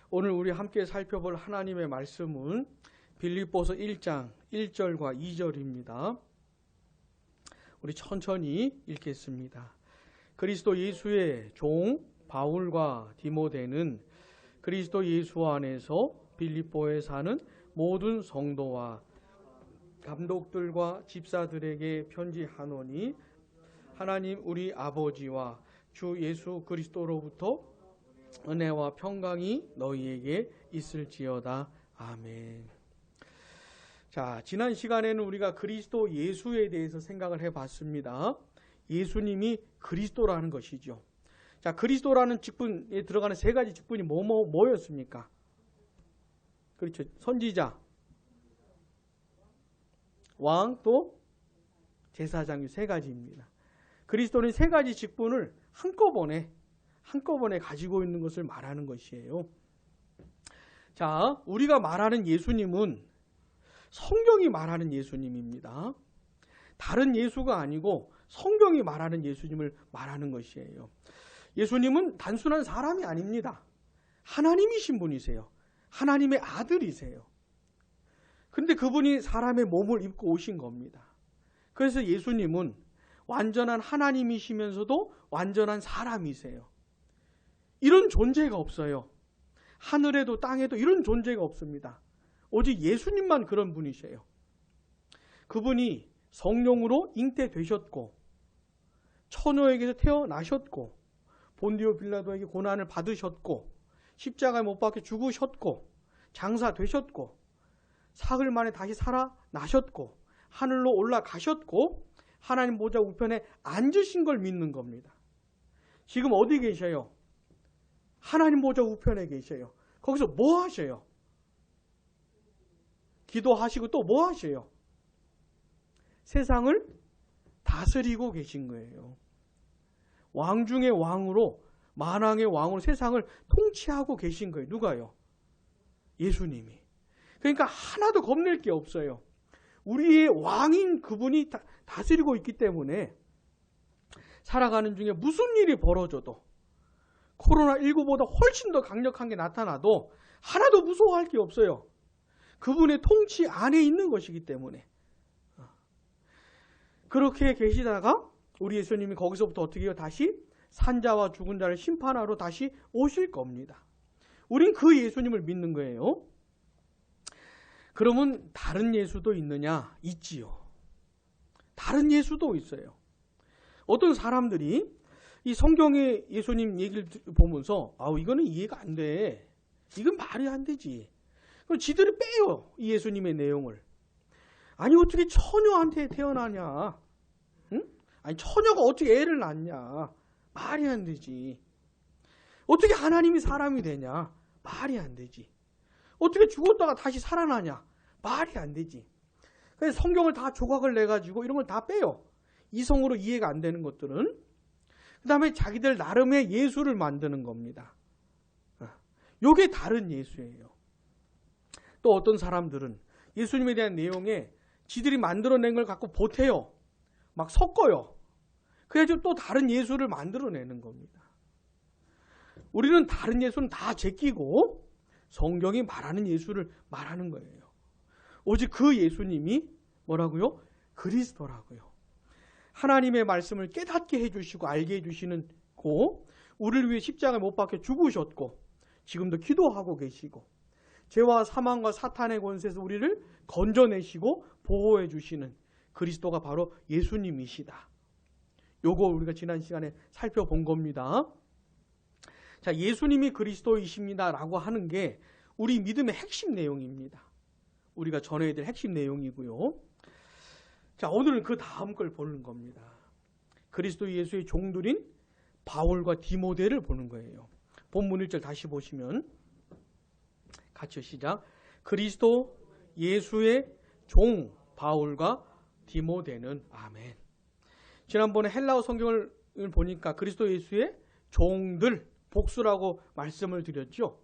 오늘 우리 함께 살펴볼 하나님의 말씀은 빌립보서 1장 1절과 2절입니다. 우리 천천히 읽겠습니다. 그리스도 예수의 종 바울과 디모데는 그리스도 예수 안에서 빌립보에 사는 모든 성도와 감독들과 집사들에게 편지하노니 하나님 우리 아버지와 주 예수 그리스도로부터 은혜와 평강이 너희에게 있을지어다. 아멘. 자, 지난 시간에는 우리가 그리스도 예수에 대해서 생각을 해봤습니다. 예수님이 그리스도라는 것이죠. 자, 그리스도라는 직분에 들어가는 세 가지 직분이 뭐였습니까? 그렇죠. 선지자, 왕, 또 제사장, 세 가지입니다. 그리스도는 세 가지 직분을 한꺼번에 가지고 있는 것을 말하는 것이에요. 자, 우리가 말하는 예수님은 성경이 말하는 예수님입니다. 다른 예수가 아니고 성경이 말하는 예수님을 말하는 것이에요. 예수님은 단순한 사람이 아닙니다. 하나님이신 분이세요. 하나님의 아들이세요. 그런데 그분이 사람의 몸을 입고 오신 겁니다. 그래서 예수님은 완전한 하나님이시면서도 완전한 사람이세요. 이런 존재가 없어요. 하늘에도 땅에도 이런 존재가 없습니다. 오직 예수님만 그런 분이세요. 그분이 성령으로 잉태되셨고 처녀에게서 태어나셨고 본디오 빌라도에게 고난을 받으셨고 십자가에 못 박혀 죽으셨고 장사되셨고 사흘 만에 다시 살아나셨고 하늘로 올라가셨고 하나님 보좌 우편에 앉으신 걸 믿는 겁니다. 지금 어디 계셔요? 하나님 보좌 우편에 계셔요. 거기서 뭐 하셔요? 기도하시고 또 뭐 하셔요? 세상을 다스리고 계신 거예요. 왕 중의 왕으로, 만왕의 왕으로 세상을 통치하고 계신 거예요. 누가요? 예수님이. 그러니까 하나도 겁낼 게 없어요. 우리의 왕인 그분이 다스리고 있기 때문에 살아가는 중에 무슨 일이 벌어져도 코로나19보다 훨씬 더 강력한 게 나타나도 하나도 무서워할 게 없어요. 그분의 통치 안에 있는 것이기 때문에. 그렇게 계시다가 우리 예수님이 거기서부터 어떻게 해요? 다시 산자와 죽은 자를 심판하러 다시 오실 겁니다. 우린 그 예수님을 믿는 거예요. 그러면 다른 예수도 있느냐? 있지요. 다른 예수도 있어요. 어떤 사람들이 이 성경의 예수님 얘기를 보면서 이거는 이해가 안 돼. 이건 말이 안 되지. 그럼 지들이 빼요. 이 예수님의 내용을. 아니 어떻게 처녀한테 태어나냐? 응? 아니 처녀가 어떻게 애를 낳냐? 말이 안 되지. 어떻게 하나님이 사람이 되냐? 말이 안 되지. 어떻게 죽었다가 다시 살아나냐? 말이 안 되지. 그래서 성경을 다 조각을 내가지고 이런 걸 다 빼요. 이성으로 이해가 안 되는 것들은. 그 다음에 자기들 나름의 예수를 만드는 겁니다. 요게 다른 예수예요. 또 어떤 사람들은 예수님에 대한 내용에 지들이 만들어낸 걸 갖고 보태요. 막 섞어요. 그래가지고 또 다른 예수를 만들어내는 겁니다. 우리는 다른 예수는 다 제끼고 성경이 말하는 예수를 말하는 거예요. 오직 그 예수님이 뭐라고요? 그리스도라고요. 하나님의 말씀을 깨닫게 해주시고 알게 해주시는 우리를 위해 십자가에 못 박혀 죽으셨고 지금도 기도하고 계시고 죄와 사망과 사탄의 권세에서 우리를 건져내시고 보호해 주시는 그리스도가 바로 예수님이시다. 요거 우리가 지난 시간에 살펴본 겁니다. 자, 예수님이 그리스도이십니다 라고 하는 게 우리 믿음의 핵심 내용입니다. 우리가 전해야 될 핵심 내용이고요. 자, 오늘은 그 다음 걸 보는 겁니다. 그리스도 예수의 종들인 바울과 디모데를 보는 거예요. 본문 1절 다시 보시면 같이 시작. 그리스도 예수의 종 바울과 디모데는 아멘. 지난번에 헬라어 성경을 보니까 그리스도 예수의 종들 복수라고 말씀을 드렸죠.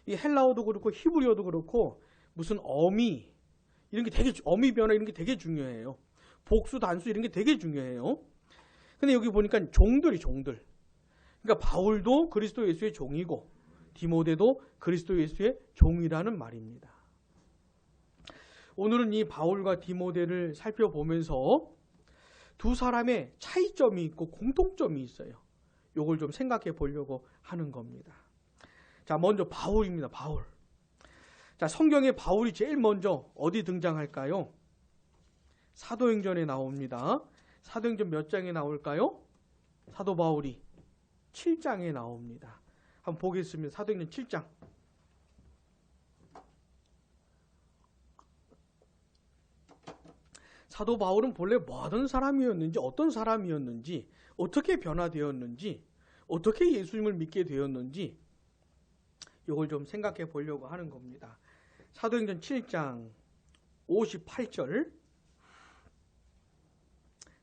이 헬라어도 그렇고 히브리어도 그렇고 무슨 어미 이런 게 되게 어미 변화 이런 게 되게 중요해요. 복수 단수 이런 게 되게 중요해요. 근데 여기 보니까 종들. 그러니까 바울도 그리스도 예수의 종이고 디모데도 그리스도 예수의 종이라는 말입니다. 오늘은 이 바울과 디모데를 살펴보면서 두 사람의 차이점이 있고 공통점이 있어요. 이걸 좀 생각해 보려고 하는 겁니다. 자, 먼저 바울입니다. 바울. 자, 성경에 바울이 제일 먼저 어디 등장할까요? 사도행전에 나옵니다. 사도행전 몇 장에 나올까요? 사도 바울이 7장에 나옵니다. 한번 보겠습니다. 사도행전 7장. 사도 바울은 본래 뭐 하던 사람이었는지, 어떤 사람이었는지, 어떻게 변화되었는지, 어떻게 예수님을 믿게 되었는지 이걸 좀 생각해 보려고 하는 겁니다. 사도행전 7장 58절.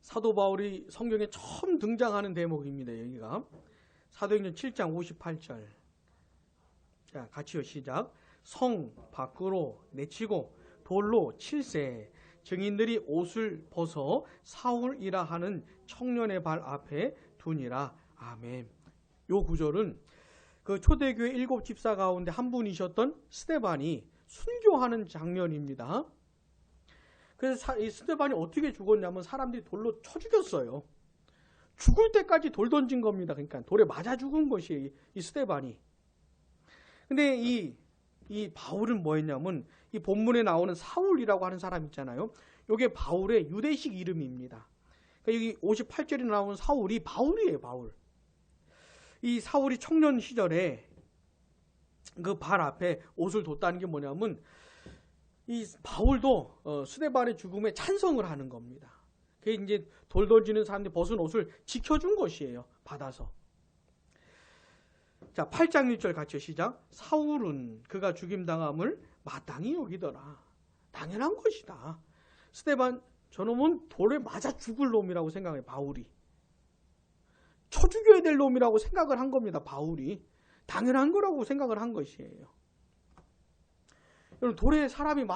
사도 바울이 성경에 처음 등장하는 대목입니다. 여기가 사도행전 7장 58절. 자, 같이요. 시작. 성 밖으로 내치고 돌로 칠세 증인들이 옷을 벗어 사울이라 하는 청년의 발 앞에 두니라. 아멘. 요 구절은 그 초대교회 7 집사 가운데 한 분이셨던 스데반이 순교하는 장면입니다. 그래서 이 스데반이 어떻게 죽었냐면 사람들이 돌로 쳐 죽였어요. 죽을 때까지 돌 던진 겁니다. 그러니까 돌에 맞아 죽은 것이 이 스데반이. 근데 이 바울은 뭐였냐면 이 본문에 나오는 사울이라고 하는 사람 있잖아요. 이게 바울의 유대식 이름입니다. 그러니까 여기 58절에 나오는 사울이 바울이에요. 바울. 이 사울이 청년 시절에 그 발 앞에 옷을 뒀다는 게 뭐냐면 이 바울도 스데반의 죽음에 찬성을 하는 겁니다. 그게 이제 돌 던지는 사람들이 벗은 옷을 지켜준 것이에요. 받아서. 자, 8장 1절 같이 시작. 사울은 그가 죽임당함을 마땅히 여기더라. 당연한 것이다. 스데반 저놈은 돌에 맞아 죽을 놈이라고 생각해요. 바울이. 쳐 죽여야 될 놈이라고 생각을 한 겁니다. 바울이. 당연한 거라고 생각을 한 것이에요. 여러분, 돌에 사람이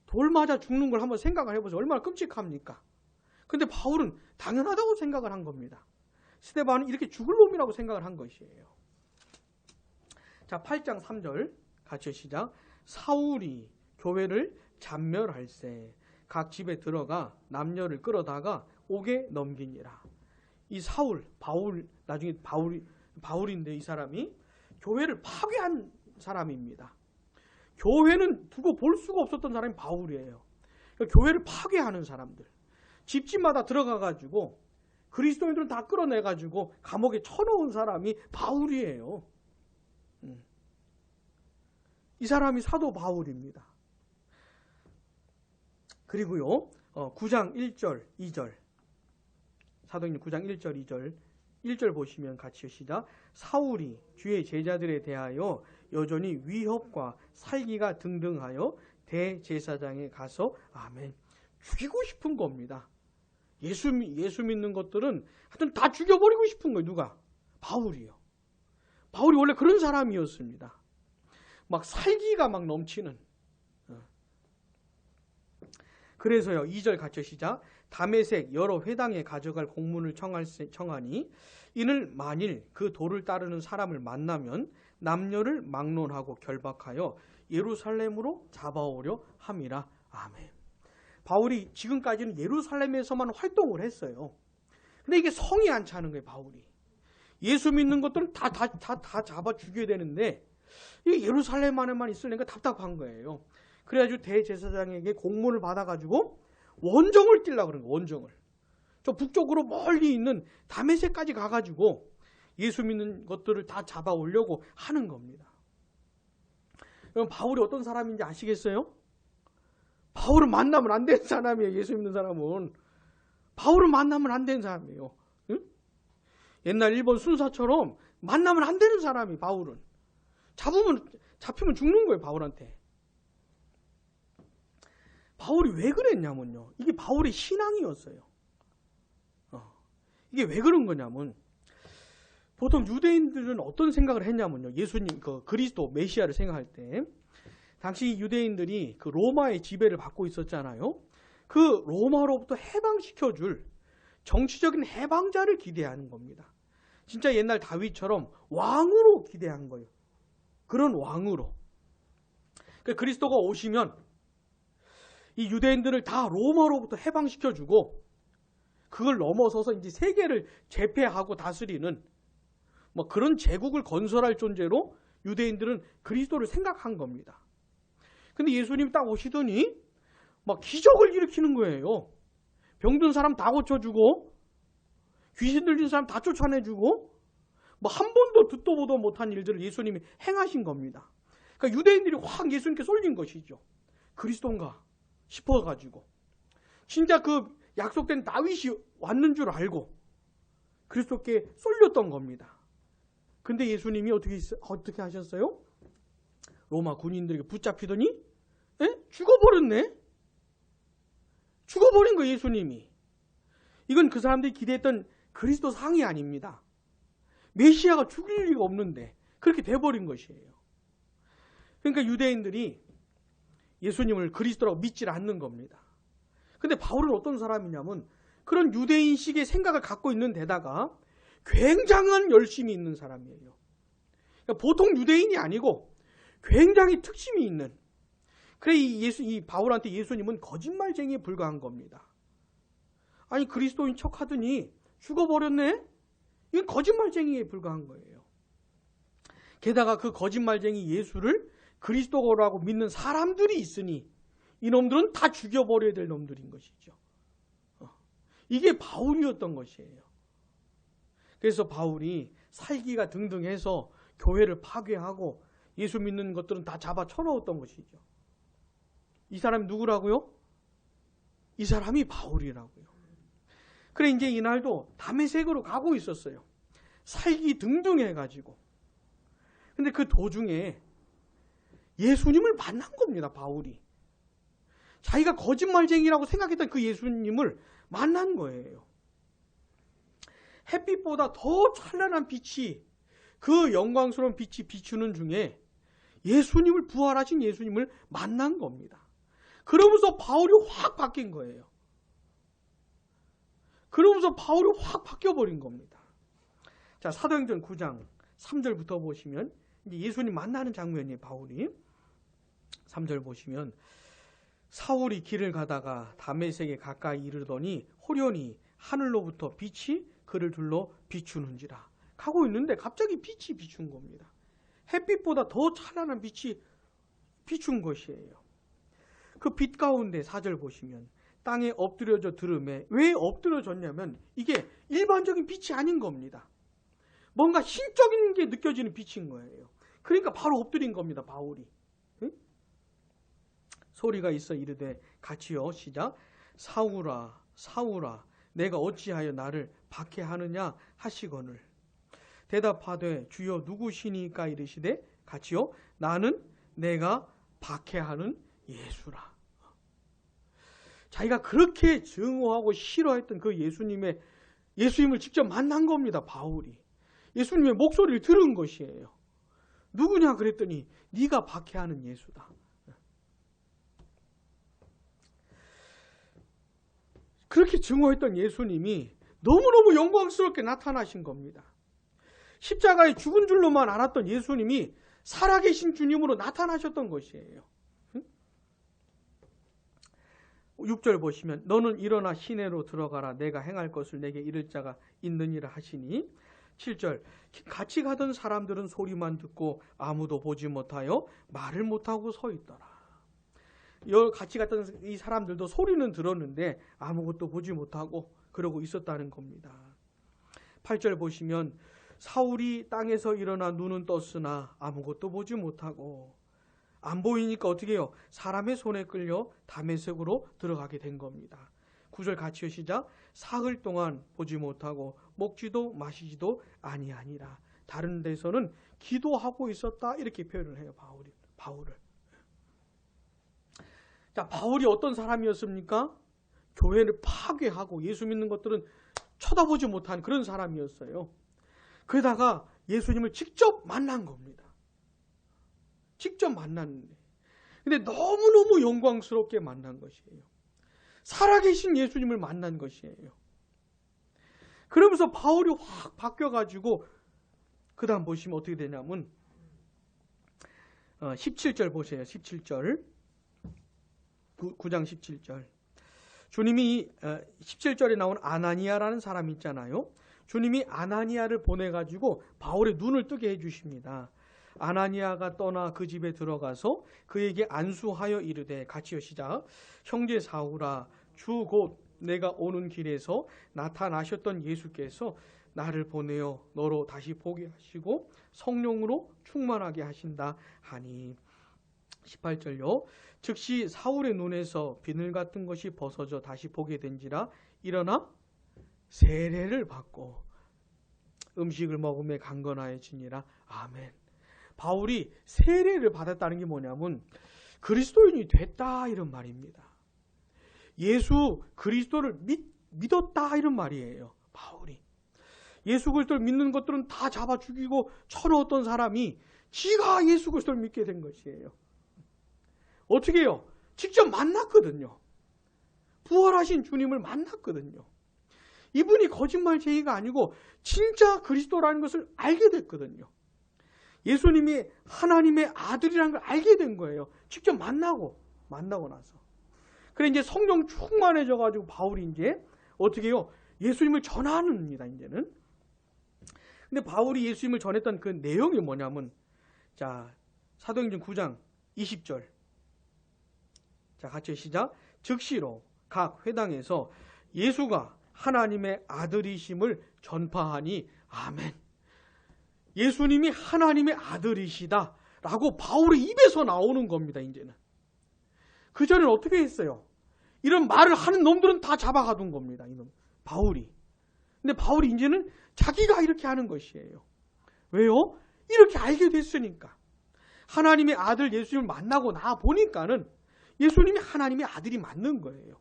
돌 맞아 죽는 걸 한번 생각을 해보세요. 얼마나 끔찍합니까? 근데 바울은 당연하다고 생각을 한 겁니다. 스데반은 이렇게 죽을 놈이라고 생각을 한 것이에요. 자, 8장 3절 같이 시작. 사울이 교회를 잔멸할세 각 집에 들어가 남녀를 끌어다가 옥에 넘기니라. 이 사울, 바울, 나중에 바울인데 이 사람이 교회를 파괴한 사람입니다. 교회는 두고 볼 수가 없었던 사람이 바울이에요. 그러니까 교회를 파괴하는 사람들. 집집마다 들어가가지고 그리스도인들은 다 끌어내가지고 감옥에 쳐놓은 사람이 바울이에요. 이 사람이 사도 바울입니다. 그리고요, 9장 1절, 2절. 사도행전 9장 1절, 2절. 1절 보시면 같이 시작. 사울이 주의 제자들에 대하여 여전히 위협과 살기가 등등하여 대제사장에 가서 아멘. 죽이고 싶은 겁니다. 예수 믿는 것들은 하여튼 다 죽여버리고 싶은 거예요. 누가? 바울이요. 바울이 원래 그런 사람이었습니다. 막 살기가 막 넘치는. 그래서요, 2절 같이 시작. 다메섹 여러 회당에 가져갈 공문을 청하니 이는 만일 그 도를 따르는 사람을 만나면 남녀를 막론하고 결박하여 예루살렘으로 잡아오려 함이라. 아멘. 바울이 지금까지는 예루살렘에서만 활동을 했어요. 근데 이게 성이 안 차는 거예요. 바울이. 예수 믿는 것들은 다 잡아 죽여야 되는데 이 예루살렘 안에만 있으려니까 답답한 거예요. 그래가지고 대제사장에게 공문을 받아가지고 원정을 뛰려고 그런 거예요. 원정을. 저 북쪽으로 멀리 있는 다메섹까지 가가지고 예수 믿는 것들을 다 잡아오려고 하는 겁니다. 그럼 바울이 어떤 사람인지 아시겠어요? 바울은 만나면 안 되는 사람이에요. 예수 믿는 사람은. 바울은 만나면 안 되는 사람이에요. 응? 옛날 일본 순사처럼 만나면 안 되는 사람이 바울은. 잡히면 죽는 거예요. 바울한테. 바울이 왜 그랬냐면요. 이게 바울의 신앙이었어요. 이게 왜 그런 거냐면 보통 유대인들은 어떤 생각을 했냐면요. 예수님, 그리스도 메시아를 생각할 때 당시 유대인들이 그 로마의 지배를 받고 있었잖아요. 그 로마로부터 해방시켜줄 정치적인 해방자를 기대하는 겁니다. 진짜 옛날 다윗처럼 왕으로 기대한 거예요. 그런 왕으로. 그러니까 그리스도가 오시면 이 유대인들을 다 로마로부터 해방시켜주고 그걸 넘어서서 이제 세계를 제패하고 다스리는 뭐 그런 제국을 건설할 존재로 유대인들은 그리스도를 생각한 겁니다. 근데 예수님이 딱 오시더니 막 기적을 일으키는 거예요. 병든 사람 다 고쳐주고 귀신 들린 사람 다 쫓아내주고 뭐 한 번도 듣도 보도 못한 일들을 예수님이 행하신 겁니다. 그러니까 유대인들이 확 예수님께 쏠린 것이죠. 그리스도인가 싶어가지고 진짜 그 약속된 다윗이 왔는 줄 알고 그리스도께 쏠렸던 겁니다. 근데 예수님이 어떻게 하셨어요? 로마 군인들에게 붙잡히더니 죽어버렸네? 죽어버린 거예요, 예수님이. 이건 그 사람들이 기대했던 그리스도 상이 아닙니다. 메시아가 죽일 리가 없는데 그렇게 돼버린 것이에요. 그러니까 유대인들이 예수님을 그리스도라고 믿질 않는 겁니다. 근데 바울은 어떤 사람이냐면 그런 유대인식의 생각을 갖고 있는 데다가 굉장한 열심이 있는 사람이에요. 그러니까 보통 유대인이 아니고 굉장히 특심이 있는. 그래 이 바울한테 예수님은 거짓말쟁이에 불과한 겁니다. 아니 그리스도인 척하더니 죽어버렸네? 이건 거짓말쟁이에 불과한 거예요. 게다가 그 거짓말쟁이 예수를 그리스도라고 믿는 사람들이 있으니 이놈들은 다 죽여버려야 될 놈들인 것이죠. 이게 바울이었던 것이에요. 그래서 바울이 살기가 등등해서 교회를 파괴하고 예수 믿는 것들은 다 잡아 쳐넣었던 것이죠. 이 사람이 누구라고요? 이 사람이 바울이라고요. 그래 이제 이날도 다메섹으로 가고 있었어요. 살기 등등해가지고. 근데 그 도중에 예수님을 만난 겁니다. 바울이. 자기가 거짓말쟁이라고 생각했던 그 예수님을 만난 거예요. 햇빛보다 더 찬란한 빛이 그 영광스러운 빛이 비추는 중에 예수님을 부활하신 예수님을 만난 겁니다. 그러면서 바울이 확 바뀐 거예요. 그러면서 바울이 확 바뀌어버린 겁니다. 자, 사도행전 9장 3절부터 보시면 이제 예수님 만나는 장면이에요. 바울이 3절 보시면 사울이 길을 가다가 다메섹에 가까이 이르더니 호련히 하늘로부터 빛이 그를 둘러 비추는지라. 가고 있는데 갑자기 빛이 비춘 겁니다. 햇빛보다 더 찬란한 빛이 비춘 것이에요. 그 빛 가운데 4절 보시면 땅에 엎드려져 들음에 왜 엎드려졌냐면 이게 일반적인 빛이 아닌 겁니다. 뭔가 신적인 게 느껴지는 빛인 거예요. 그러니까 바로 엎드린 겁니다. 바울이. 응? 소리가 있어 이르되 같이요. 시작. 사울아 사울아 내가 어찌하여 나를 박해하느냐 하시거늘 대답하되 주여 누구시니까 이르시되 같이요. 나는 내가 박해하는 예수라. 자기가 그렇게 증오하고 싫어했던 그 예수님을 직접 만난 겁니다. 바울이. 예수님의 목소리를 들은 것이에요. 누구냐 그랬더니 네가 박해하는 예수다. 그렇게 증오했던 예수님이 너무너무 영광스럽게 나타나신 겁니다. 십자가에 죽은 줄로만 알았던 예수님이 살아계신 주님으로 나타나셨던 것이에요. 6절 보시면 너는 일어나 시내로 들어가라 내가 행할 것을 내게 이를 자가 있느니라 하시니 7절 같이 가던 사람들은 소리만 듣고 아무도 보지 못하여 말을 못하고 서 있더라. 같이 갔던 이 사람들도 소리는 들었는데 아무것도 보지 못하고 그러고 있었다는 겁니다. 8절 보시면 사울이 땅에서 일어나 눈은 떴으나 아무것도 보지 못하고 안 보이니까 어떻게 해요? 사람의 손에 끌려 다메섹으로 들어가게 된 겁니다. 9절 같이요. 시작. 사흘 동안 보지 못하고 먹지도 마시지도 아니하니라. 다른 데서는 기도하고 있었다 이렇게 표현을 해요. 바울을. 자, 바울이 어떤 사람이었습니까? 교회를 파괴하고 예수 믿는 것들은 쳐다보지 못한 그런 사람이었어요. 그러다가 예수님을 직접 만난 겁니다. 직접 만났는데. 근데 너무너무 영광스럽게 만난 것이에요. 살아계신 예수님을 만난 것이에요. 그러면서 바울이 확 바뀌어가지고 그 다음 보시면 어떻게 되냐면 17절 보세요. 17절. 9장 17절. 주님이 17절에 나온 아나니아라는 사람이 있잖아요. 주님이 아나니아를 보내가지고 바울의 눈을 뜨게 해주십니다. 아나니아가 떠나 그 집에 들어가서 그에게 안수하여 이르되, 같이요 시작. 형제 사울아, 주 곧 내가 오는 길에서 나타나셨던 예수께서 나를 보내어 너로 다시 보게 하시고 성령으로 충만하게 하신다 하니. 18절요. 즉시 사울의 눈에서 비늘 같은 것이 벗어져 다시 보게 된지라. 일어나 세례를 받고 음식을 먹으며 강건하여지니라. 아멘. 바울이 세례를 받았다는 게 뭐냐면 그리스도인이 됐다 이런 말입니다. 예수 그리스도를 믿었다 이런 말이에요. 바울이. 예수 그리스도를 믿는 것들은 다 잡아 죽이고 쳐넣었던 사람이 지가 예수 그리스도를 믿게 된 것이에요. 어떻게 해요? 직접 만났거든요. 부활하신 주님을 만났거든요. 이분이 거짓말쟁이가 아니고 진짜 그리스도라는 것을 알게 됐거든요. 예수님이 하나님의 아들이라는 걸 알게 된 거예요. 직접 만나고 나서. 그래 이제 성령 충만해져 가지고 바울이 이제 어떻게 해요? 예수님을 전하는입니다, 이제는. 근데 바울이 예수님을 전했던 그 내용이 뭐냐면, 자, 사도행전 9장 20절. 자, 같이 시작. 즉시로 각 회당에서 예수가 하나님의 아들이심을 전파하니. 아멘. 예수님이 하나님의 아들이시다 라고 바울의 입에서 나오는 겁니다, 이제는. 그전에는 어떻게 했어요? 이런 말을 하는 놈들은 다 잡아가둔 겁니다, 이놈. 바울이. 근데 바울이 이제는 자기가 이렇게 하는 것이에요. 왜요? 이렇게 알게 됐으니까. 하나님의 아들 예수님을 만나고 나 보니까는 예수님이 하나님의 아들이 맞는 거예요.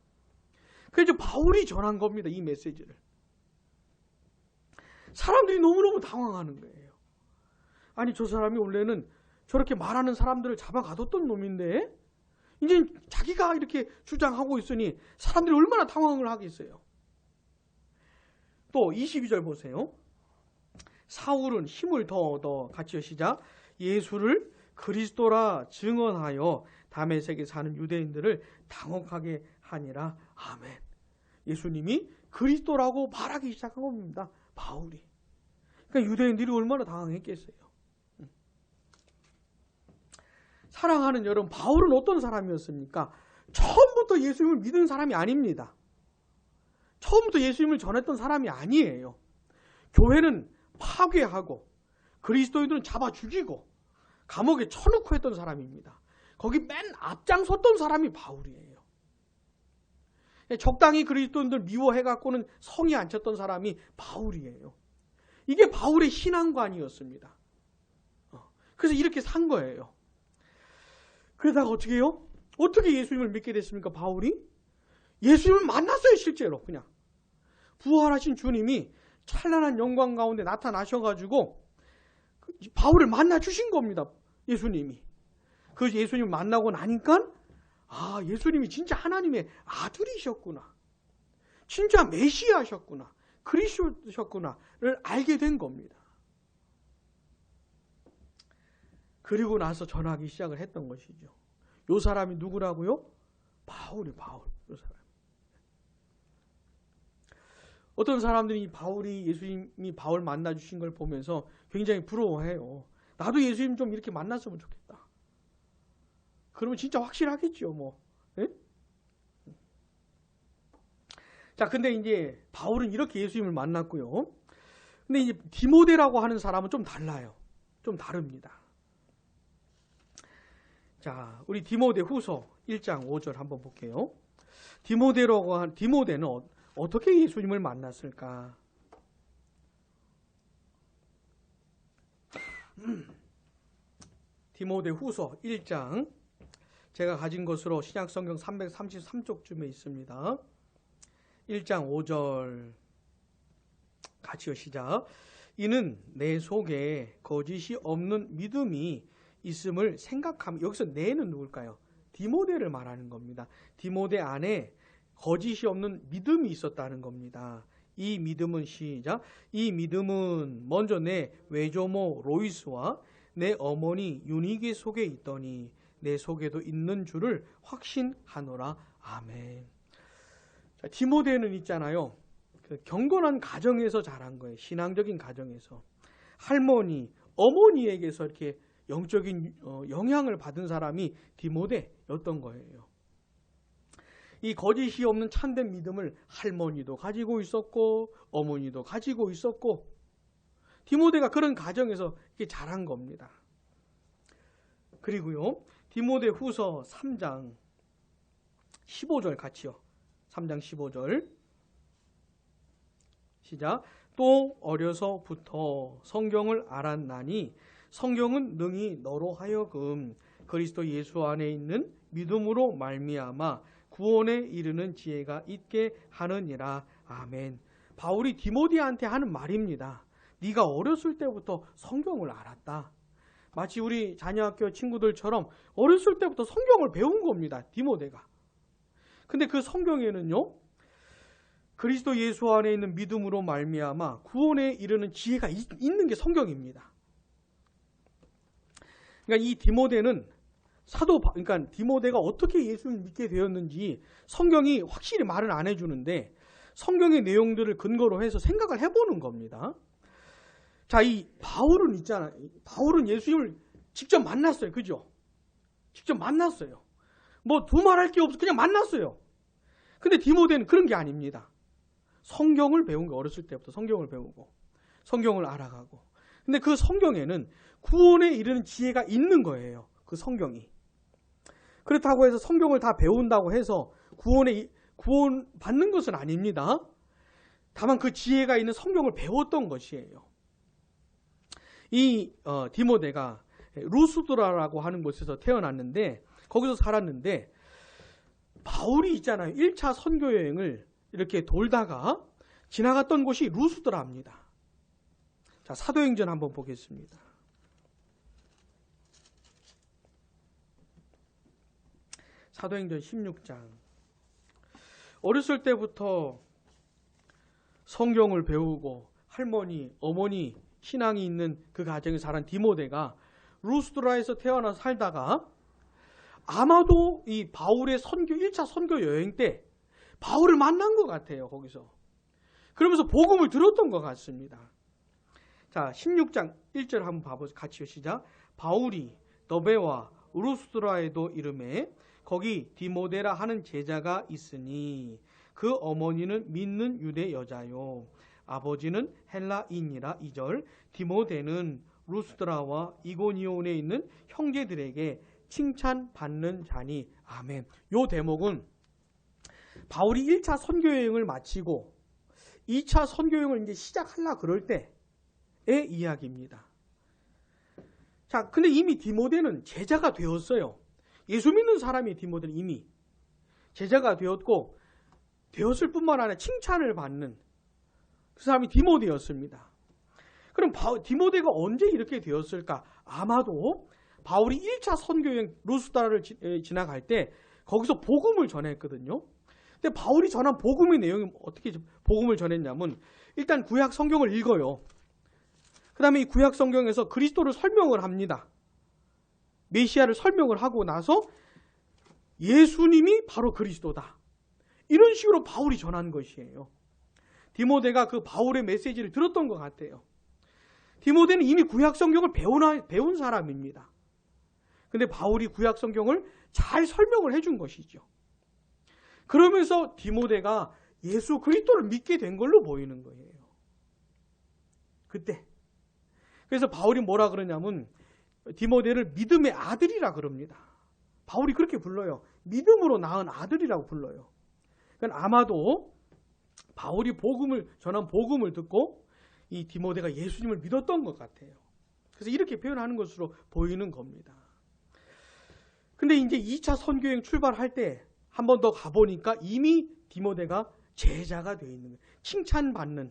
그래서 바울이 전한 겁니다, 이 메시지를. 사람들이 너무너무 당황하는 거예요. 아니, 저 사람이 원래는 저렇게 말하는 사람들을 잡아가뒀던 놈인데 이제 자기가 이렇게 주장하고 있으니 사람들이 얼마나 당황을 하겠어요. 또 22절 보세요. 사울은 힘을 더 얻어, 같이 시작. 예수를 그리스도라 증언하여 다메섹에 사는 유대인들을 당혹하게 하니라. 아멘. 예수님이 그리스도라고 말하기 시작한 겁니다, 바울이. 그러니까 유대인들이 얼마나 당황했겠어요. 사랑하는 여러분, 바울은 어떤 사람이었습니까? 처음부터 예수님을 믿은 사람이 아닙니다. 처음부터 예수님을 전했던 사람이 아니에요. 교회는 파괴하고 그리스도인들은 잡아 죽이고 감옥에 쳐넣고 했던 사람입니다. 거기 맨 앞장섰던 사람이 바울이에요. 적당히 그리스도인들 미워해갖고는 성에 안 쳤던 사람이 바울이에요. 이게 바울의 신앙관이었습니다. 그래서 이렇게 산 거예요. 그러다가 어떻게 해요? 어떻게 예수님을 믿게 됐습니까, 바울이? 예수님을 만났어요, 실제로. 그냥 부활하신 주님이 찬란한 영광 가운데 나타나셔가지고 바울을 만나 주신 겁니다, 예수님이. 그 예수님을 만나고 나니까 아, 예수님이 진짜 하나님의 아들이셨구나, 진짜 메시아셨구나, 그리스도셨구나를 알게 된 겁니다. 그리고 나서 전하기 시작을 했던 것이죠. 요 사람이 누구라고요? 바울. 요 사람. 어떤 사람들이 예수님이 바울 만나주신 걸 보면서 굉장히 부러워해요. 나도 예수님 좀 이렇게 만났으면 좋겠다. 그러면 진짜 확실하겠죠, 뭐. 예? 자, 근데 이제 바울은 이렇게 예수님을 만났고요. 근데 이제 디모데라고 하는 사람은 좀 달라요. 좀 다릅니다. 자, 우리 디모데 후서 1장 5절 한번 볼게요. 디모데는 어떻게 예수님을 만났을까? 디모데 후서 1장, 제가 가진 것으로 신약성경 333쪽쯤에 있습니다. 1장 5절 같이요, 시작. 이는 내 속에 거짓이 없는 믿음이 있음을 생각하면, 여기서 내는 누굴까요? 디모데를 말하는 겁니다. 디모데 안에 거짓이 없는 믿음이 있었다는 겁니다. 이 믿음은, 시작. 이 믿음은 먼저 내 외조모 로이스와 내 어머니 유니게 속에 있더니 내 속에도 있는 줄을 확신하노라. 아멘. 자, 디모데는 있잖아요. 그 경건한 가정에서 자란 거예요. 신앙적인 가정에서. 할머니, 어머니에게서 이렇게 영적인 영향을 받은 사람이 디모데였던 거예요. 이 거짓이 없는 참된 믿음을 할머니도 가지고 있었고 어머니도 가지고 있었고 디모데가 그런 가정에서 이렇게 자란 겁니다. 그리고요, 디모데 후서 3장 15절 같이요. 3장 15절 시작. 또 어려서부터 성경을 알았나니 성경은 능히 너로 하여금 그리스도 예수 안에 있는 믿음으로 말미암아 구원에 이르는 지혜가 있게 하느니라. 아멘. 바울이 디모데한테 하는 말입니다. 네가 어렸을 때부터 성경을 알았다. 마치 우리 자녀학교 친구들처럼 어렸을 때부터 성경을 배운 겁니다. 디모데가. 근데 그 성경에는요, 그리스도 예수 안에 있는 믿음으로 말미암아 구원에 이르는 지혜가 있는 게 성경입니다. 그러니까 이 디모데는 그러니까 디모데가 어떻게 예수를 믿게 되었는지 성경이 확실히 말을 안 해주는데 성경의 내용들을 근거로 해서 생각을 해보는 겁니다. 자, 이 바울은 있잖아요. 바울은 예수님을 직접 만났어요. 그죠? 직접 만났어요. 뭐 두말할 게 없어. 그냥 만났어요. 근데 디모데는 그런 게 아닙니다. 성경을 배운 거, 어렸을 때부터 성경을 배우고 성경을 알아가고. 근데 그 성경에는 구원에 이르는 지혜가 있는 거예요. 그 성경이. 그렇다고 해서 성경을 다 배운다고 해서 구원 받는 것은 아닙니다. 다만 그 지혜가 있는 성경을 배웠던 것이에요. 이 디모데가 루스드라라고 하는 곳에서 태어났는데 거기서 살았는데 바울이 있잖아요. 1차 선교 여행을 이렇게 돌다가 지나갔던 곳이 루스드라입니다. 자, 사도행전 한번 보겠습니다. 사도행전 16장. 어렸을 때부터 성경을 배우고 할머니, 어머니 신앙이 있는 그 가정에 자란 디모데가 루스드라에서 태어나서 살다가 아마도 이 바울의 1차 선교 여행 때 바울을 만난 것 같아요. 거기서. 그러면서 복음을 들었던 것 같습니다. 자, 16장 1절 한번 봐보세요. 같이요. 시작. 바울이 더베와 루스드라에도 이르매 거기 디모데라 하는 제자가 있으니 그 어머니는 믿는 유대 여자요 아버지는 헬라인이라. 2절. 디모데는 루스드라와 이고니온에 있는 형제들에게 칭찬받는 자니. 아멘. 요 대목은 바울이 1차 선교여행을 마치고 2차 선교여행을 이제 시작하려 그럴 때의 이야기입니다. 자, 근데 이미 디모데는 제자가 되었어요. 예수 믿는 사람이 디모데는 이미 제자가 되었고 되었을 뿐만 아니라 칭찬을 받는 그 사람이 디모데였습니다. 그럼 디모데가 언제 이렇게 되었을까? 아마도 바울이 1차 선교여행 루스드라를 지나갈 때 거기서 복음을 전했거든요. 근데 바울이 전한 복음의 내용이 어떻게 복음을 전했냐면 일단 구약 성경을 읽어요. 그 다음에 이 구약 성경에서 그리스도를 설명을 합니다. 메시아를 설명을 하고 나서 예수님이 바로 그리스도다. 이런 식으로 바울이 전한 것이에요. 디모데가 그 바울의 메시지를 들었던 것 같아요. 디모데는 이미 구약 성경을 배운 사람입니다. 근데 바울이 구약 성경을 잘 설명을 해준 것이죠. 그러면서 디모데가 예수 그리스도를 믿게 된 걸로 보이는 거예요. 그때. 그래서 바울이 뭐라 그러냐면 디모데를 믿음의 아들이라 그럽니다. 바울이 그렇게 불러요. 믿음으로 낳은 아들이라고 불러요. 그러니까 아마도 바울이 전한 복음을 듣고 이 디모데가 예수님을 믿었던 것 같아요. 그래서 이렇게 표현하는 것으로 보이는 겁니다. 근데 이제 2차 선교여행 출발할 때 한 번 더 가보니까 이미 디모데가 제자가 되어 있는 거예요. 칭찬받는.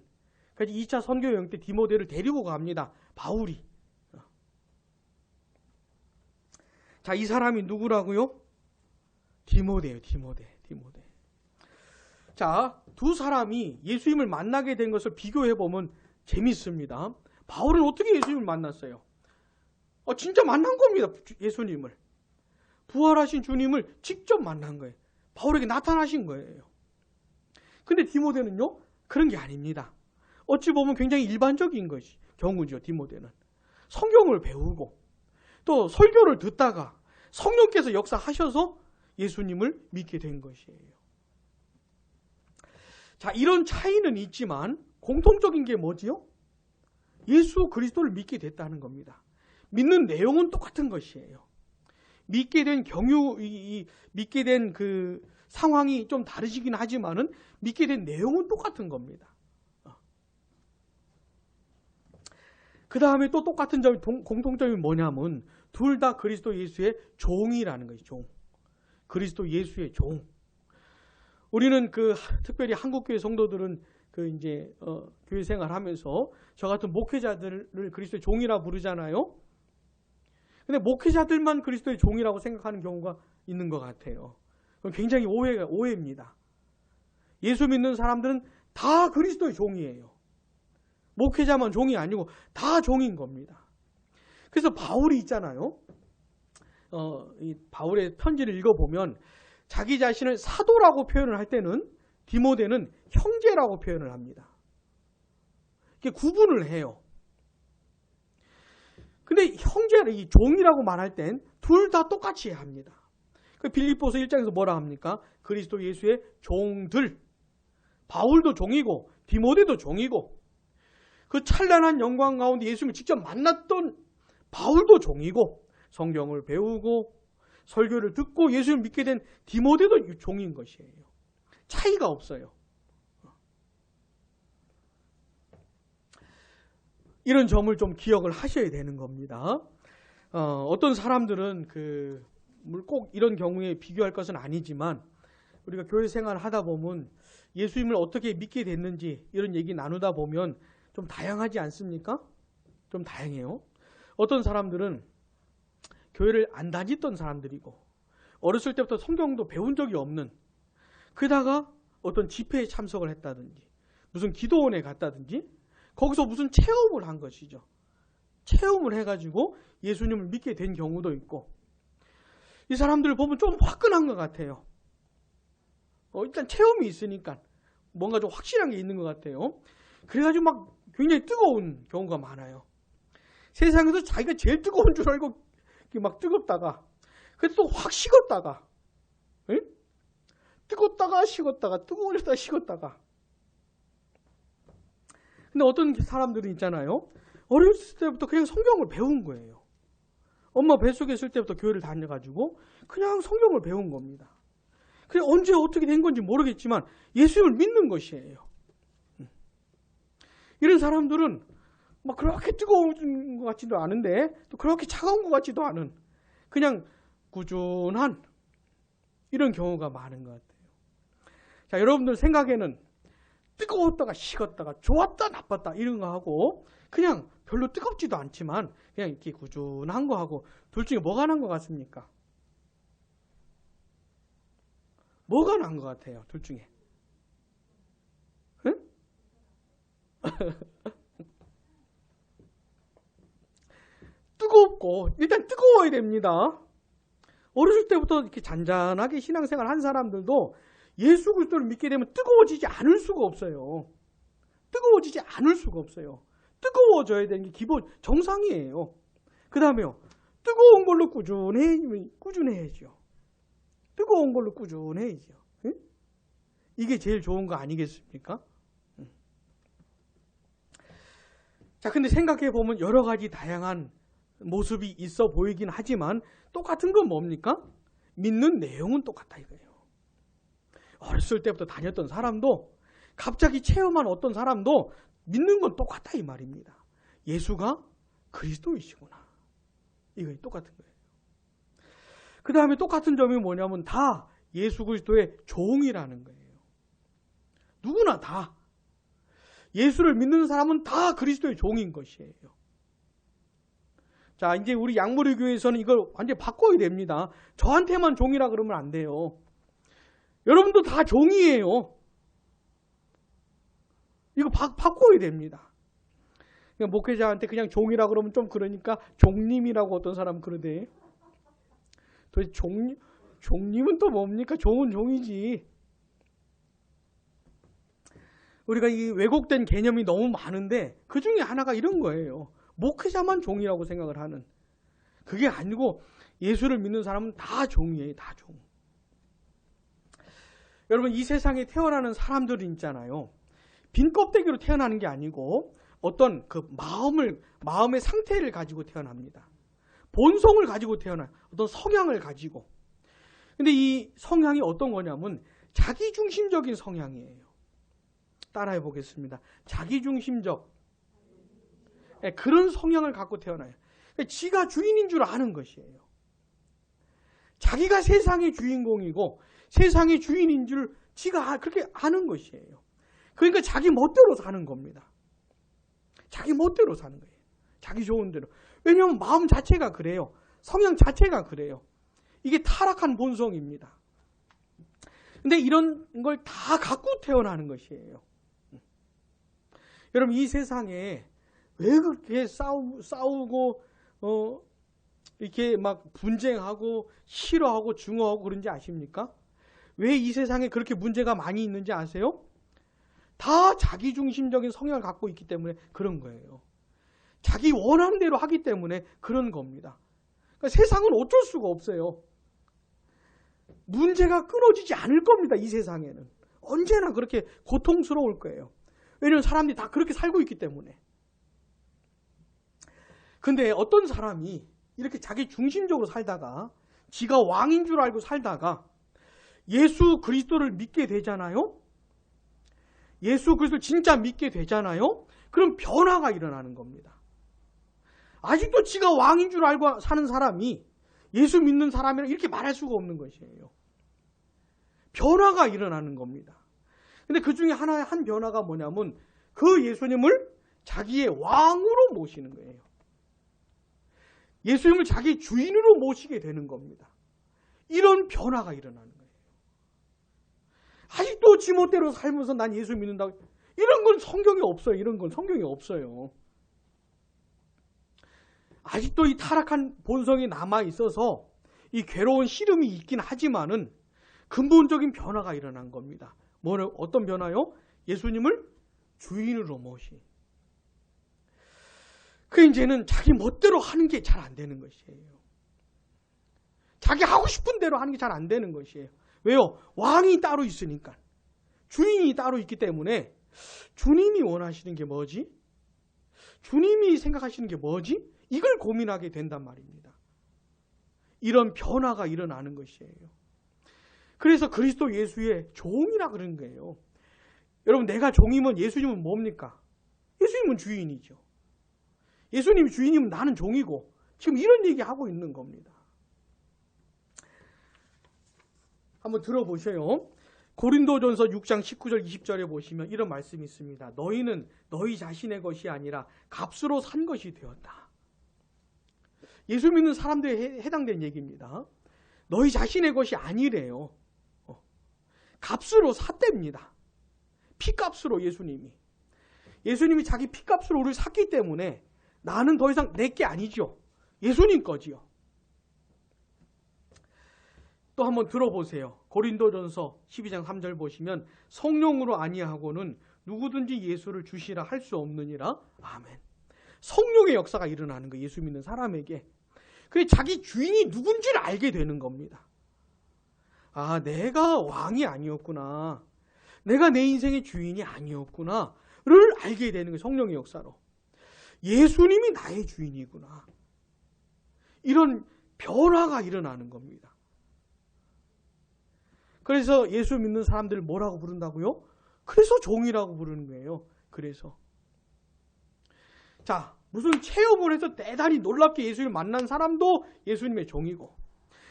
그래서 2차 선교여행 때 디모데를 데리고 갑니다. 바울이. 자, 이 사람이 누구라고요? 디모데예요. 디모데. 자, 두 사람이 예수님을 만나게 된 것을 비교해 보면 재밌습니다. 바울은 어떻게 예수님을 만났어요? 진짜 만난 겁니다. 예수님을. 부활하신 주님을 직접 만난 거예요. 바울에게 나타나신 거예요. 근데 디모데는요, 그런 게 아닙니다. 어찌 보면 굉장히 일반적인 것이 경우죠. 디모데는 성경을 배우고 또 설교를 듣다가 성령께서 역사하셔서 예수님을 믿게 된 것이에요. 자, 이런 차이는 있지만 공통적인 게 뭐지요? 예수 그리스도를 믿게 됐다는 겁니다. 믿는 내용은 똑같은 것이에요. 믿게 된 믿게 된 그 상황이 좀 다르시긴 하지만은 믿게 된 내용은 똑같은 겁니다. 그 다음에 또 똑같은 점이 공통점이 뭐냐면 둘 다 그리스도 예수의 종이라는 것이 종. 그리스도 예수의 종. 우리는 특별히 한국교회 성도들은 이제 교회 생활하면서 저 같은 목회자들을 그리스도의 종이라 부르잖아요. 근데 목회자들만 그리스도의 종이라고 생각하는 경우가 있는 것 같아요. 굉장히 오해입니다. 예수 믿는 사람들은 다 그리스도의 종이에요. 목회자만 종이 아니고 다 종인 겁니다. 그래서 바울이 있잖아요. 이 바울의 편지를 읽어보면 자기 자신을 사도라고 표현을 할 때는 디모데는 형제라고 표현을 합니다. 이렇게 구분을 해요. 근데 형제를 이 종이라고 말할 땐 둘 다 똑같이 해야 합니다. 빌립보서 1장에서 뭐라 합니까? 그리스도 예수의 종들. 바울도 종이고 디모데도 종이고 그 찬란한 영광 가운데 예수님을 직접 만났던 바울도 종이고 성경을 배우고 설교를 듣고 예수님을 믿게 된 디모데도 종인 것이에요. 차이가 없어요. 이런 점을 좀 기억을 하셔야 되는 겁니다. 어떤 사람들은 꼭 이런 경우에 비교할 것은 아니지만 우리가 교회 생활을 하다 보면 예수님을 어떻게 믿게 됐는지 이런 얘기 나누다 보면 좀 다양하지 않습니까? 좀 다양해요. 어떤 사람들은 교회를 안 다녔던 사람들이고 어렸을 때부터 성경도 배운 적이 없는, 그러다가 어떤 집회에 참석을 했다든지 무슨 기도원에 갔다든지 거기서 무슨 체험을 한 것이죠. 체험을 해가지고 예수님을 믿게 된 경우도 있고, 이 사람들을 보면 좀 화끈한 것 같아요. 일단 체험이 있으니까 뭔가 좀 확실한 게 있는 것 같아요. 그래가지고 막 굉장히 뜨거운 경우가 많아요. 세상에서 자기가 제일 뜨거운 줄 알고 막 뜨겁다가 그래도 또 확 식었다가, 응? 뜨겁다가 식었다가 뜨거워졌다가 식었다가. 근데 어떤 사람들은 있잖아요. 어렸을 때부터 그냥 성경을 배운 거예요. 엄마 뱃속에 있을 때부터 교회를 다녀가지고 그냥 성경을 배운 겁니다. 그냥 언제 어떻게 된 건지 모르겠지만 예수님을 믿는 것이에요. 이런 사람들은 막 그렇게 뜨거운 것 같지도 않은데 또 그렇게 차가운 것 같지도 않은 그냥 꾸준한 이런 경우가 많은 것 같아요. 자, 여러분들 생각에는 뜨거웠다가 식었다가 좋았다 나빴다 이런 거 하고 그냥 별로 뜨겁지도 않지만 그냥 이렇게 꾸준한 거 하고 둘 중에 뭐가 난 것 같습니까? 뭐가 난 것 같아요? 둘 중에. 응? 뜨겁고 일단 뜨거워야 됩니다. 어렸을 때부터 이렇게 잔잔하게 신앙생활 한 사람들도 예수 그리스도를 믿게 되면 뜨거워지지 않을 수가 없어요. 뜨거워지지 않을 수가 없어요. 뜨거워져야 되는 게 기본 정상이에요. 그 다음에요. 뜨거운 걸로 꾸준해야죠. 뜨거운 걸로 꾸준해야죠. 응? 이게 제일 좋은 거 아니겠습니까? 응. 자, 근데 생각해 보면 여러 가지 다양한 모습이 있어 보이긴 하지만 똑같은 건 뭡니까? 믿는 내용은 똑같다 이거예요. 어렸을 때부터 다녔던 사람도 갑자기 체험한 어떤 사람도 믿는 건 똑같다 이 말입니다. 예수가 그리스도이시구나. 이거 똑같은 거예요. 그 다음에 똑같은 점이 뭐냐면 다 예수 그리스도의 종이라는 거예요. 누구나 다. 예수를 믿는 사람은 다 그리스도의 종인 것이에요. 자, 이제 우리 양무리 교회에서는 이걸 완전히 바꿔야 됩니다. 저한테만 종이라 그러면 안 돼요. 여러분도 다 종이에요. 이거 바꿔야 됩니다. 그냥 목회자한테 그냥 종이라 그러면 좀 그러니까 종님이라고 어떤 사람은 그러대. 도대체 종님은 또 뭡니까? 종은 종이지. 우리가 이 왜곡된 개념이 너무 많은데 그 중에 하나가 이런 거예요. 목회자만 종이라고 생각을 하는. 그게 아니고 예수를 믿는 사람은 다 종이에요. 다 종. 여러분, 이 세상에 태어나는 사람들이 있잖아요. 빈 껍데기로 태어나는 게 아니고 어떤 그 마음의 상태를 가지고 태어납니다. 본성을 가지고 태어나요. 어떤 성향을 가지고. 근데 이 성향이 어떤 거냐면 자기중심적인 성향이에요. 따라해 보겠습니다. 자기중심적. 그런 성향을 갖고 태어나요. 지가 주인인 줄 아는 것이에요. 자기가 세상의 주인공이고 세상의 주인인 줄 지가 그렇게 아는 것이에요. 그러니까 자기 멋대로 사는 겁니다. 자기 멋대로 사는 거예요. 자기 좋은 대로. 왜냐하면 마음 자체가 그래요. 성향 자체가 그래요. 이게 타락한 본성입니다. 근데 이런 걸 다 갖고 태어나는 것이에요. 여러분, 이 세상에 왜 그렇게 싸우고 이렇게 막 분쟁하고 싫어하고 증오하고 그런지 아십니까? 왜 이 세상에 그렇게 문제가 많이 있는지 아세요? 다 자기중심적인 성향을 갖고 있기 때문에 그런 거예요. 자기 원하는 대로 하기 때문에 그런 겁니다. 그러니까 세상은 어쩔 수가 없어요. 문제가 끊어지지 않을 겁니다. 이 세상에는. 언제나 그렇게 고통스러울 거예요. 왜냐하면 사람들이 다 그렇게 살고 있기 때문에. 근데 어떤 사람이 이렇게 자기 중심적으로 살다가 지가 왕인 줄 알고 살다가 예수 그리스도를 믿게 되잖아요. 예수 그리스도를 진짜 믿게 되잖아요. 그럼 변화가 일어나는 겁니다. 아직도 지가 왕인 줄 알고 사는 사람이 예수 믿는 사람이라 이렇게 말할 수가 없는 것이에요. 변화가 일어나는 겁니다. 근데 그 중에 한 변화가 뭐냐면 그 예수님을 자기의 왕으로 모시는 거예요. 예수님을 자기 주인으로 모시게 되는 겁니다. 이런 변화가 일어나는 거예요. 아직도 지멋대로 살면서 난 예수 믿는다고. 이런 건 성경에 없어요. 이런 건 성경에 없어요. 아직도 이 타락한 본성이 남아 있어서 이 괴로운 시름이 있긴 하지만은 근본적인 변화가 일어난 겁니다. 어떤 변화요? 예수님을 주인으로 모시. 그 이제는 자기 멋대로 하는 게 잘 안 되는 것이에요. 자기 하고 싶은 대로 하는 게 잘 안 되는 것이에요. 왜요? 왕이 따로 있으니까. 주인이 따로 있기 때문에 주님이 원하시는 게 뭐지? 주님이 생각하시는 게 뭐지? 이걸 고민하게 된단 말입니다. 이런 변화가 일어나는 것이에요. 그래서 그리스도 예수의 종이라 그런 거예요. 여러분, 내가 종이면 예수님은 뭡니까? 예수님은 주인이죠. 예수님이 주인이면 나는 종이고 지금 이런 얘기하고 있는 겁니다. 한번 들어보셔요. 고린도전서 6장 19절 20절에 보시면 이런 말씀이 있습니다. 너희는 너희 자신의 것이 아니라 값으로 산 것이 되었다. 예수 믿는 사람들에 해당된 얘기입니다. 너희 자신의 것이 아니래요. 값으로 샀답니다. 피값으로 예수님이 자기 피값으로 우리를 샀기 때문에 나는 더 이상 내 게 아니죠. 예수님 거지요. 또 한번 들어보세요. 고린도전서 12장 3절 보시면 성령으로 아니하고는 누구든지 예수를 주시라 할 수 없느니라. 아멘. 성령의 역사가 일어나는 거예요. 예수 믿는 사람에게. 그래 자기 주인이 누군지를 알게 되는 겁니다. 아, 내가 왕이 아니었구나. 내가 내 인생의 주인이 아니었구나를 알게 되는 거예요. 성령의 역사로. 예수님이 나의 주인이구나. 이런 변화가 일어나는 겁니다. 그래서 예수 믿는 사람들을 뭐라고 부른다고요? 그래서 종이라고 부르는 거예요. 그래서. 자, 무슨 체험을 해서 대단히 놀랍게 예수님을 만난 사람도 예수님의 종이고,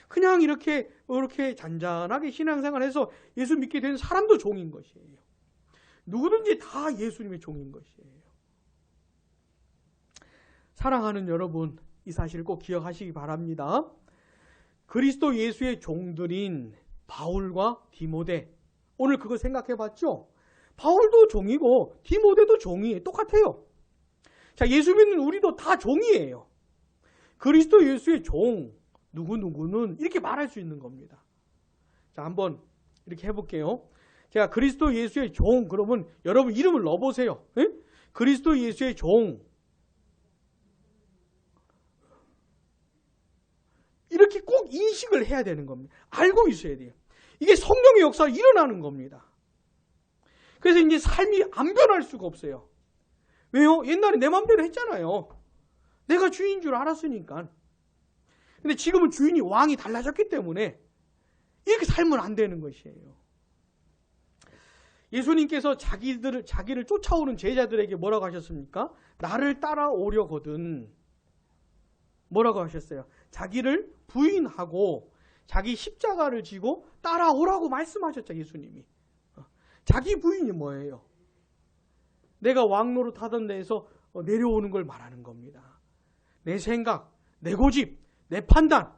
그냥 이렇게 잔잔하게 신앙생활해서 예수 믿게 된 사람도 종인 것이에요. 누구든지 다 예수님의 종인 것이에요. 사랑하는 여러분, 이 사실을 꼭 기억하시기 바랍니다. 그리스도 예수의 종들인 바울과 디모데, 오늘 그거 생각해 봤죠? 바울도 종이고 디모데도 종이에요. 똑같아요. 자, 예수 믿는 우리도 다 종이에요. 그리스도 예수의 종, 누구누구는 이렇게 말할 수 있는 겁니다. 자, 한번 이렇게 해볼게요. 제가 그리스도 예수의 종, 그러면 여러분 이름을 넣어보세요. 예? 그리스도 예수의 종. 이렇게 꼭 인식을 해야 되는 겁니다. 알고 있어야 돼요. 이게 성령의 역사가 일어나는 겁니다. 그래서 이제 삶이 안 변할 수가 없어요. 왜요? 옛날에 내 마음대로 했잖아요. 내가 주인인 줄 알았으니까. 근데 지금은 주인이 왕이 달라졌기 때문에 이렇게 살면 안 되는 것이에요. 예수님께서 자기를 쫓아오는 제자들에게 뭐라고 하셨습니까? 나를 따라오려거든. 뭐라고 하셨어요? 자기를 부인하고 자기 십자가를 지고 따라오라고 말씀하셨죠, 예수님이. 자기 부인이 뭐예요? 내가 왕노릇 하던 데에서 내려오는 걸 말하는 겁니다. 내 생각, 내 고집, 내 판단.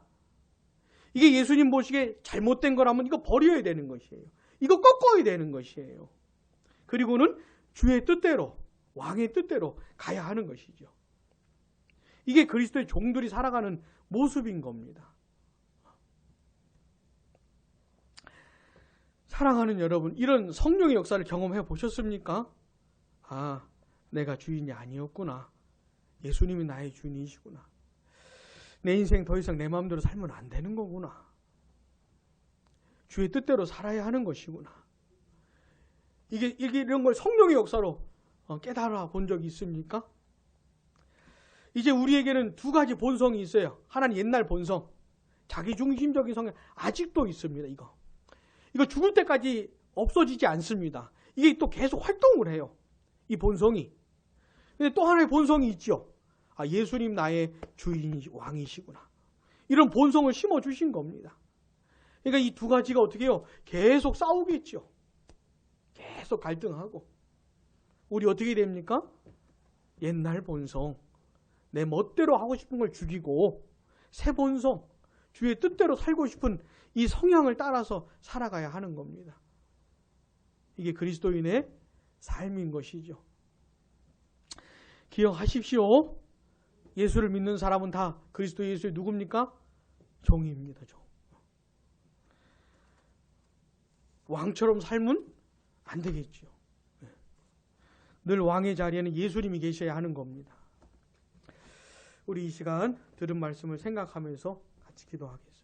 이게 예수님 보시기에 잘못된 거라면 이거 버려야 되는 것이에요. 이거 꺾어야 되는 것이에요. 그리고는 주의 뜻대로, 왕의 뜻대로 가야 하는 것이죠. 이게 그리스도의 종들이 살아가는 모습인 겁니다. 사랑하는 여러분, 이런 성령의 역사를 경험해 보셨습니까? 아, 내가 주인이 아니었구나. 예수님이 나의 주인이시구나. 내 인생 더 이상 내 마음대로 살면 안 되는 거구나. 주의 뜻대로 살아야 하는 것이구나. 이런 걸 성령의 역사로 깨달아 본 적이 있습니까? 이제 우리에게는 두 가지 본성이 있어요. 하나는 옛날 본성, 자기중심적인 성향 아직도 있습니다. 이거 죽을 때까지 없어지지 않습니다. 이게 또 계속 활동을 해요. 이 본성이. 근데 또 하나의 본성이 있죠. 아, 예수님 나의 주인 왕이시구나. 이런 본성을 심어주신 겁니다. 그러니까 이 두 가지가 어떻게 해요? 계속 싸우겠죠. 계속 갈등하고. 우리 어떻게 됩니까? 옛날 본성, 내 멋대로 하고 싶은 걸 죽이고, 새 본성, 주의 뜻대로 살고 싶은 이 성향을 따라서 살아가야 하는 겁니다. 이게 그리스도인의 삶인 것이죠. 기억하십시오. 예수를 믿는 사람은 다 그리스도 예수의 누굽니까? 종입니다. 종. 왕처럼 살면 안 되겠죠. 늘 왕의 자리에는 예수님이 계셔야 하는 겁니다. 우리 이 시간 들은 말씀을 생각하면서 같이 기도하겠습니다.